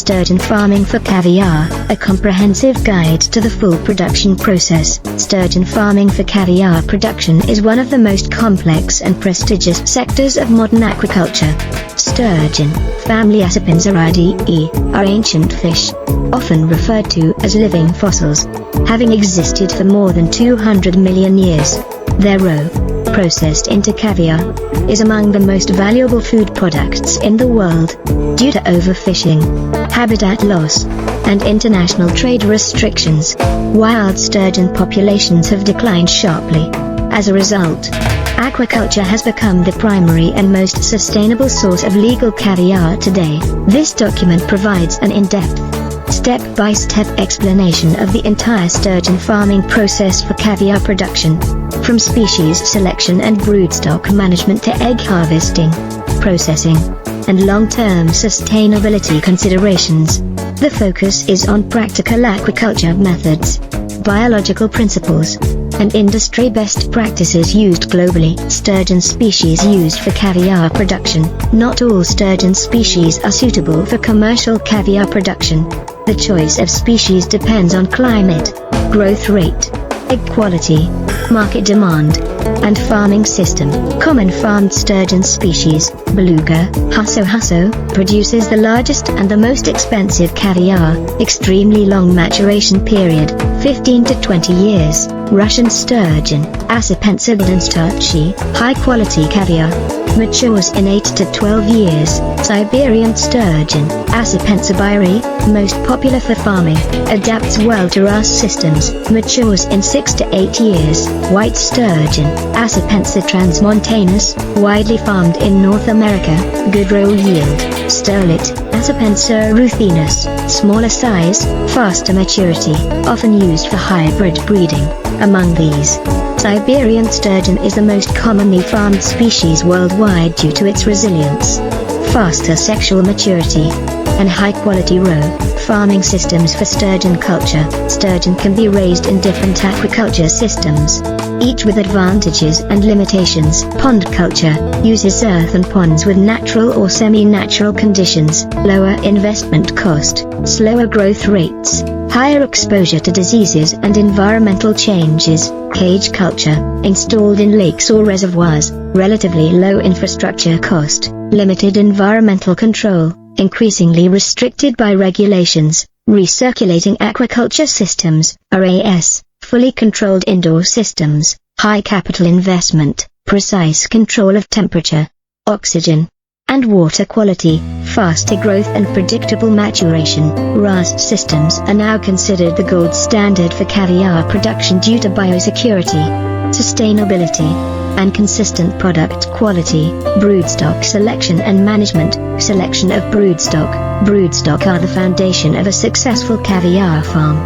Sturgeon Farming for Caviar, a comprehensive guide to the full production process. Sturgeon farming for caviar production is one of the most complex and prestigious sectors of modern aquaculture. Sturgeon, family Acipenseridae, are ancient fish, often referred to as living fossils, having existed for more than 200 million years. Their roe, processed into caviar, is among the most valuable food products in the world. Due to overfishing, habitat loss, and international trade restrictions, wild sturgeon populations have declined sharply. As a result, aquaculture has become the primary and most sustainable source of legal caviar today. This document provides an in-depth, step-by-step explanation of the entire sturgeon farming process for caviar production, from species selection and broodstock management to egg harvesting, processing, and long-term sustainability considerations. The focus is on practical aquaculture methods, biological principles, and industry best practices used globally. Sturgeon species used for caviar production. Not all sturgeon species are suitable for commercial caviar production. The choice of species depends on climate, growth rate, egg quality, market demand, and farming system. Common farmed sturgeon species, beluga, husso, produces the largest and the most expensive caviar, extremely long maturation period, 15 to 20 years. Russian sturgeon, Acipenseridae, high quality caviar, matures in 8 to 12 years. Siberian sturgeon, Acipenseridae, most popular for farming, adapts well to RAS systems, matures in 6 to 8 years. White sturgeon, Acipenseritransmontanus, widely farmed in North America, good roe yield. Sterlet, Acipenseritruthinus, smaller size, faster maturity, often used for hybrid breeding. Among these, Siberian sturgeon is the most commonly farmed species worldwide due to its resilience, faster sexual maturity, and high-quality roe. Farming systems for sturgeon culture. Sturgeon can be raised in different aquaculture systems, each with advantages and limitations. Pond culture uses earthen ponds with natural or semi-natural conditions, lower investment cost, slower growth rates, higher exposure to diseases and environmental changes. Cage culture, installed in lakes or reservoirs, relatively low infrastructure cost, limited environmental control, increasingly restricted by regulations. Recirculating aquaculture systems, RAS, fully controlled indoor systems, high capital investment, precise control of temperature, oxygen, and water quality, faster growth and predictable maturation. RAS systems are now considered the gold standard for caviar production due to biosecurity, sustainability, and consistent product quality. Broodstock selection and management. Selection of broodstock. Broodstock are the foundation of a successful caviar farm.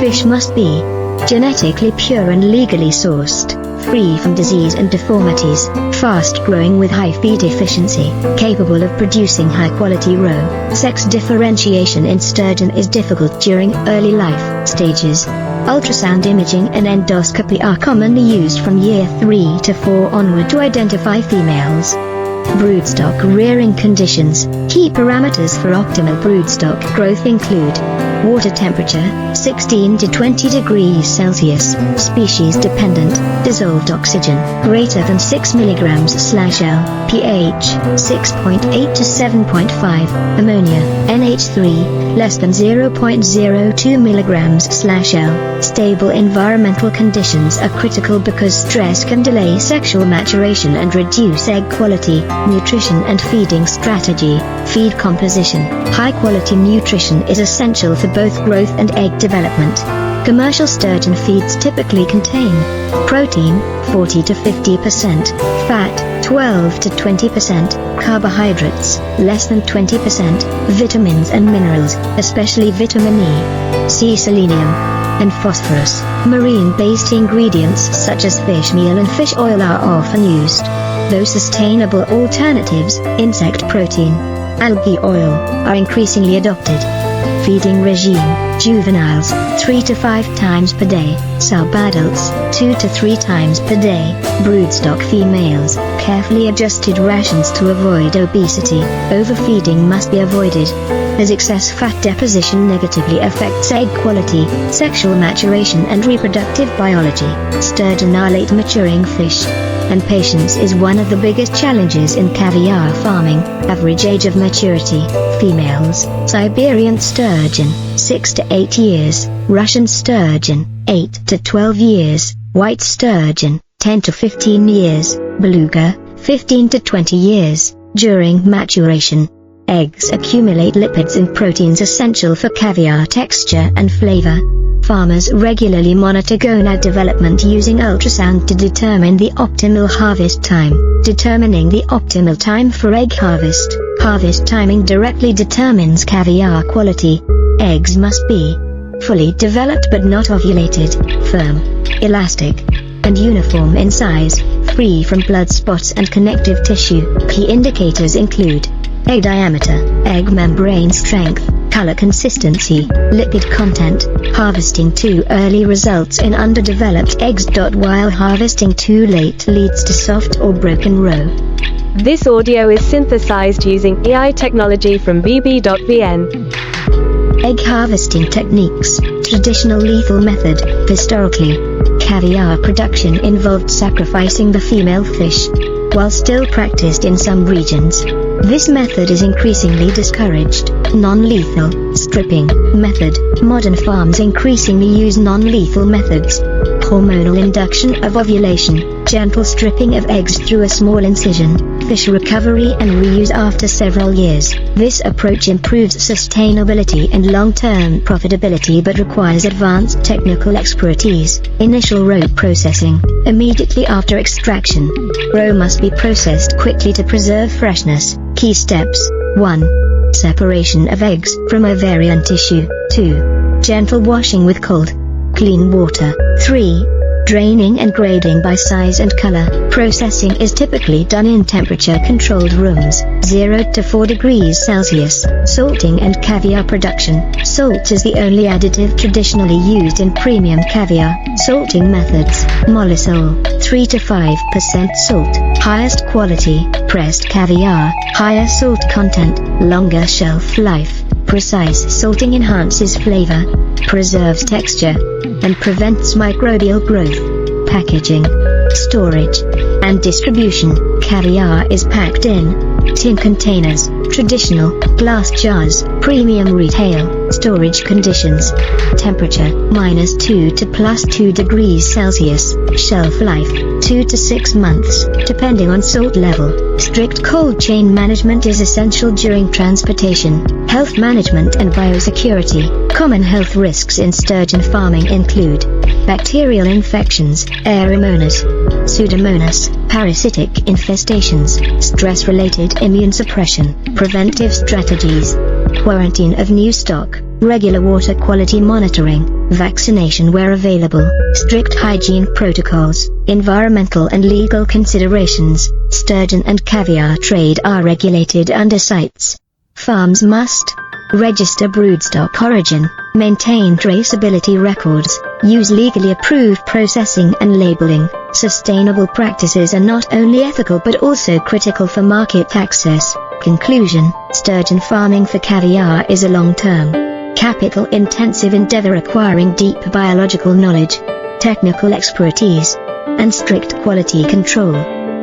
Fish must be genetically pure and legally sourced, free from disease and deformities, fast-growing with high feed efficiency, capable of producing high-quality roe. Sex differentiation in sturgeon is difficult during early life stages. Ultrasound imaging and endoscopy are commonly used from year 3 to 4 onward to identify females. Broodstock rearing conditions. Key parameters for optimal broodstock growth include water temperature, 16 to 20 degrees Celsius, species dependent, dissolved oxygen, greater than 6 mg/L, pH, 6.8 to 7.5, ammonia, NH3, less than 0.02 mg/L. Stable environmental conditions are critical because stress can delay sexual maturation and reduce egg quality. Nutrition and feeding strategy. Feed composition. High-quality nutrition is essential for both growth and egg development. Commercial sturgeon feeds typically contain protein, 40 to 50%, fat, 12 to 20%, carbohydrates, less than 20%, vitamins and minerals, especially vitamin E, C, selenium, and phosphorus. Marine-based ingredients such as fish meal and fish oil are often used, though sustainable alternatives, insect protein, algae oil, are increasingly adopted. Feeding regime: juveniles 3 to 5 times per day, subadults 2 to 3 times per day, broodstock females carefully adjusted rations to avoid obesity. Overfeeding must be avoided, as excess fat deposition negatively affects egg quality, sexual maturation and reproductive biology. Sturgeon are late maturing fish, and patience is one of the biggest challenges in caviar farming. Average age of maturity: females, Siberian sturgeon 6 to 8 years, Russian sturgeon 8 to 12 years, white sturgeon 10 to 15 years, beluga 15 to 20 years. During maturation, eggs accumulate lipids and proteins essential for caviar texture and flavor. Farmers regularly monitor gonad development using ultrasound to determine the optimal harvest time. Determining the optimal time for egg harvest. Harvest timing directly determines caviar quality. Eggs must be fully developed but not ovulated, firm, elastic, and uniform in size, free from blood spots and connective tissue. Key indicators include egg diameter, egg membrane strength, color consistency, lipid content. Harvesting too early results in underdeveloped eggs. While harvesting too late leads to soft or broken roe. This audio is synthesized using AI technology from bb.vn. Egg harvesting techniques: traditional lethal method. Historically, caviar production involved sacrificing the female fish, while still practiced in some regions. This method is increasingly discouraged. Non-lethal stripping method. Modern farms increasingly use non-lethal methods. Hormonal induction of ovulation, gentle stripping of eggs through a small incision, fish recovery and reuse after several years. This approach improves sustainability and long-term profitability but requires advanced technical expertise. Initial roe processing: immediately after extraction, roe must be processed quickly to preserve freshness. Key steps: 1. Separation of eggs from ovarian tissue. 2. Gentle washing with cold, clean water. 3. Draining and grading by size and color. Processing is typically done in temperature-controlled rooms, 0 to 4 degrees Celsius. Salting and caviar production. Salt is the only additive traditionally used in premium caviar. Salting methods: mollisol, 3 to 5% salt, highest quality, pressed caviar, higher salt content, longer shelf life. Precise salting enhances flavor, preserves texture, and prevents microbial growth. Packaging, storage, and distribution. Caviar is packed in tin containers, traditional glass jars, premium retail. Storage conditions: temperature -2 to +2 degrees Celsius. Shelf life 2 to 6 months, depending on salt level. Strict cold chain management is essential during transportation. Health management and biosecurity. Common health risks in sturgeon farming include bacterial infections, Aeromonas, Pseudomonas, parasitic infestations, stress-related immune suppression. Preventive strategies: quarantine of new stock, regular water quality monitoring, vaccination where available, strict hygiene protocols. Environmental and legal considerations: sturgeon and caviar trade are regulated under CITES. Farms must register broodstock origin, maintain traceability records, use legally approved processing and labeling. Sustainable practices are not only ethical but also critical for market access. Conclusion: sturgeon farming for caviar is a long-term, capital-intensive endeavor requiring deep biological knowledge, technical expertise, and strict quality control.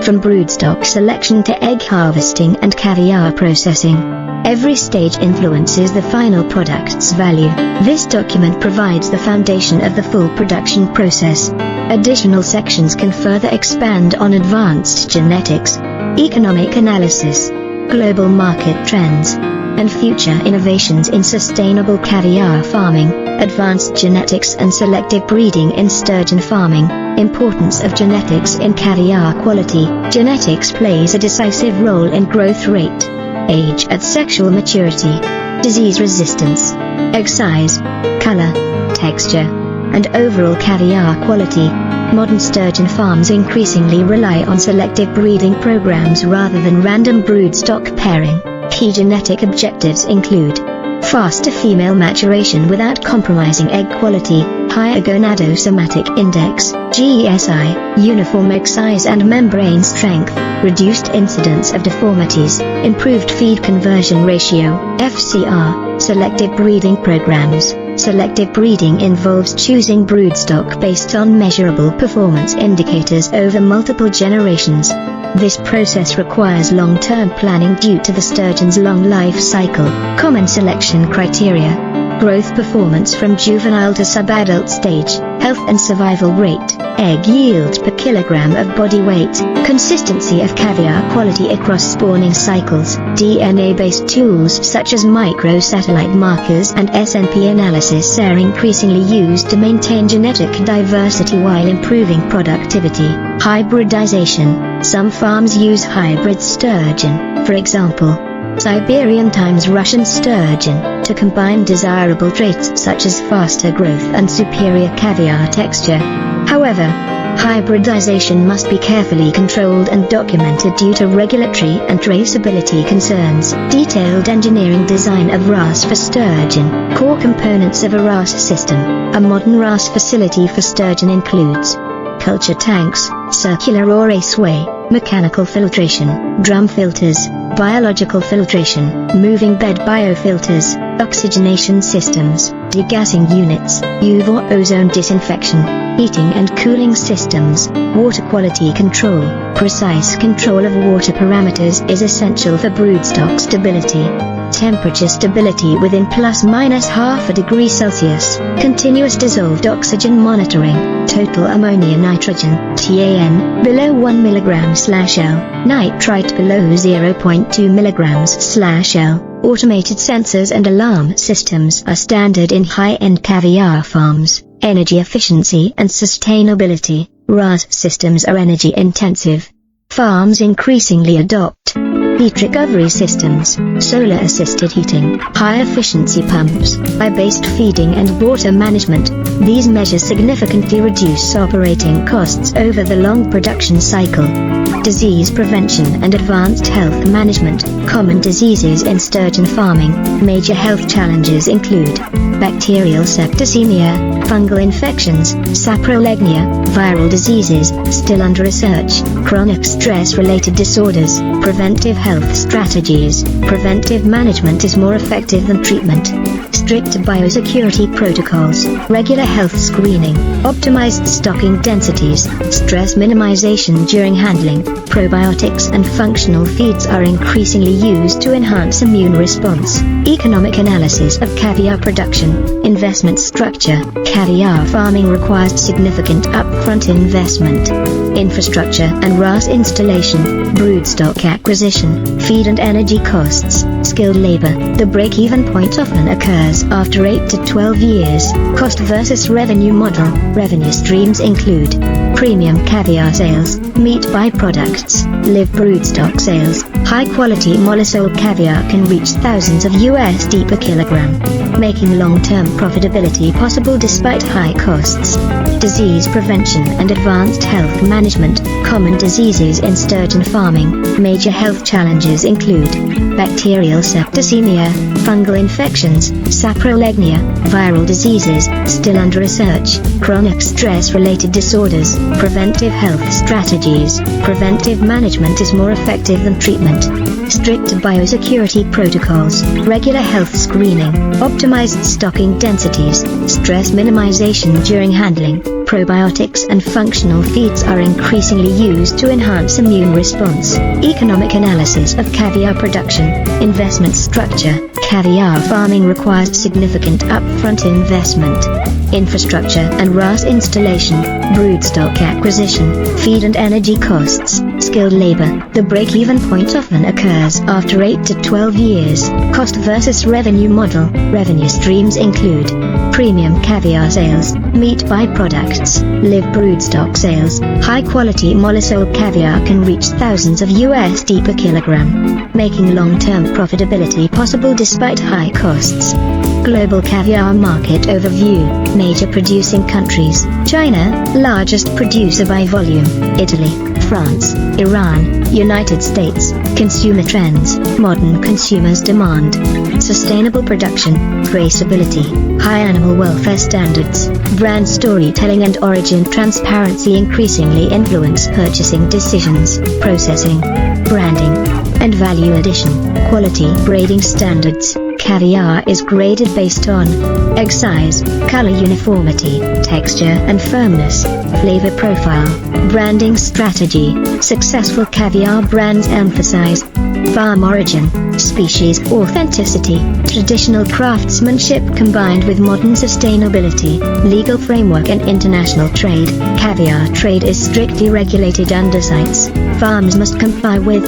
From broodstock selection to egg harvesting and caviar processing, every stage influences the final product's value. This document provides the foundation of the full production process. Additional sections can further expand on advanced genetics, economic analysis, global market trends, and future innovations in sustainable caviar farming, advanced genetics and selective breeding in sturgeon farming. Importance of genetics in caviar quality. Genetics plays a decisive role in growth rate, age at sexual maturity, disease resistance, egg size, color, texture, and overall caviar quality. Modern sturgeon farms increasingly rely on selective breeding programs rather than random broodstock pairing. Key genetic objectives include faster female maturation without compromising egg quality, higher gonadosomatic index, GESI, uniform egg size and membrane strength, reduced incidence of deformities, improved feed conversion ratio, FCR, selective breeding programs. Selective breeding involves choosing broodstock based on measurable performance indicators over multiple generations. This process requires long-term planning due to the sturgeon's long life cycle. Common selection criteria: growth performance from juvenile to subadult stage, health and survival rate, egg yield per kilogram of body weight, consistency of caviar quality across spawning cycles. DNA-based tools such as microsatellite markers and SNP analysis are increasingly used to maintain genetic diversity while improving productivity. Hybridization: some farms use hybrid sturgeon, for example, Siberian times Russian sturgeon, to combine desirable traits such as faster growth and superior caviar texture. However, hybridization must be carefully controlled and documented due to regulatory and traceability concerns. Detailed engineering design of RAS for sturgeon. Core components of a RAS system. A modern RAS facility for sturgeon includes culture tanks, circular or raceway, mechanical filtration, drum filters, biological filtration, moving bed biofilters, oxygenation systems, degassing units, UV ozone disinfection, heating and cooling systems, water quality control. Precise control of water parameters is essential for broodstock stability. Temperature stability within ±½ degree Celsius. Continuous dissolved oxygen monitoring. Total ammonia nitrogen (TAN) below 1 mg/L. Nitrite below 0.2 mg/L. Automated sensors and alarm systems are standard in high-end caviar farms. Energy efficiency and sustainability. RAS systems are energy intensive. Farms increasingly adopt heat recovery systems, solar-assisted heating, high-efficiency pumps, eye-based feeding and water management. These measures significantly reduce operating costs over the long production cycle. Disease prevention and advanced health management. Common diseases in sturgeon farming. Major health challenges include bacterial septicemia, fungal infections, saprolegnia, viral diseases, still under research, chronic stress-related disorders. Preventive health strategies. Preventive management is more effective than treatment. Strict biosecurity protocols, regular health screening, optimized stocking densities, stress minimization during handling. Probiotics and functional feeds are increasingly used to enhance immune response. Economic analysis of caviar production. Investment structure. Caviar farming requires significant upfront investment. Infrastructure and RAS installation. Broodstock acquisition. Feed and energy costs. Skilled labor. The break-even point often occurs after 8 to 12 years. Cost versus revenue model. Revenue streams include premium caviar sales, meat byproducts, live broodstock sales. High-quality mollusol caviar can reach thousands of USD per kilogram, making long-term profitability possible despite high costs. Disease prevention and advanced health management. Common diseases in sturgeon farming. Major health challenges include bacterial septicemia, fungal infections, saprolegnia, viral diseases, still under research, chronic stress-related disorders. Preventive health strategies. Preventive management is more effective than treatment. Strict biosecurity protocols, regular health screening, optimized stocking densities, stress minimization during handling. Probiotics and functional feeds are increasingly used to enhance immune response. Economic analysis of caviar production. Investment structure. Caviar farming requires significant upfront investment. Infrastructure and RAS installation. Broodstock acquisition. Feed and energy costs. Skilled labor. The break-even point often occurs after 8 to 12 years. Cost versus revenue model. Revenue streams include premium caviar sales, meat byproducts, live broodstock sales. High-quality mollusol caviar can reach thousands of USD per kilogram, making long-term profitability possible despite high costs. Global caviar market overview. Major producing countries. China, largest producer by volume. Italy, France, Iran, United States. Consumer trends. Modern consumers' demand. Sustainable production. Traceability. High animal welfare standards. Brand storytelling and origin transparency increasingly influence purchasing decisions. Processing, branding, and value addition. Quality grading standards. Caviar is graded based on egg size, color uniformity, texture and firmness, flavor profile. Branding strategy. Successful caviar brands emphasize farm origin, species authenticity, traditional craftsmanship combined with modern sustainability, legal framework and international trade. Caviar trade is strictly regulated under CITES. Farms must comply with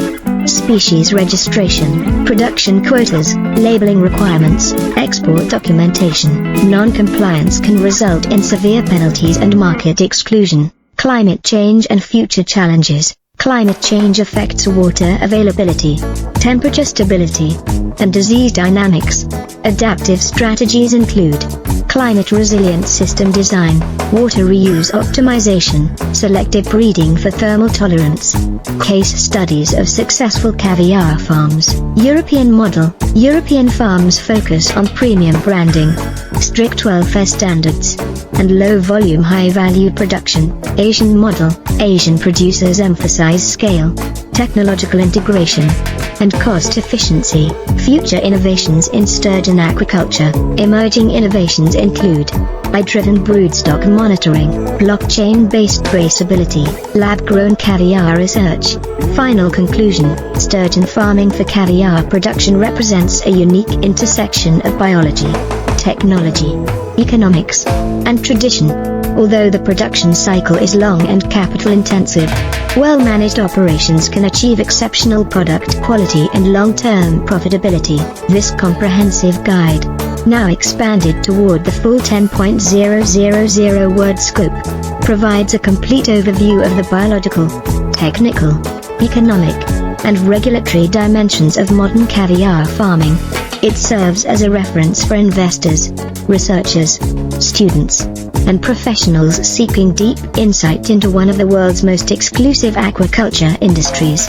species registration, production quotas, labeling requirements, export documentation. Non-compliance can result in severe penalties and market exclusion. Climate change and future challenges. Climate change affects water availability, temperature stability, and disease dynamics. Adaptive strategies include climate resilient system design, water reuse optimization, selective breeding for thermal tolerance. Case studies of successful caviar farms. European model. European farms focus on premium branding, strict welfare standards, and low-volume high-value production. Asian model. Asian producers emphasize scale, technological integration, and cost efficiency. Future innovations in sturgeon aquaculture. Emerging innovations include AI-driven broodstock monitoring, blockchain-based traceability, lab-grown caviar research. Final conclusion: sturgeon farming for caviar production represents a unique intersection of biology, technology, economics, and tradition. Although the production cycle is long and capital-intensive, well-managed operations can achieve exceptional product quality and long-term profitability. This comprehensive guide, now expanded toward the full 10.000 word scope, provides a complete overview of the biological, technical, economic, and regulatory dimensions of modern caviar farming. It serves as a reference for investors, researchers, students, and professionals seeking deep insight into one of the world's most exclusive aquaculture industries.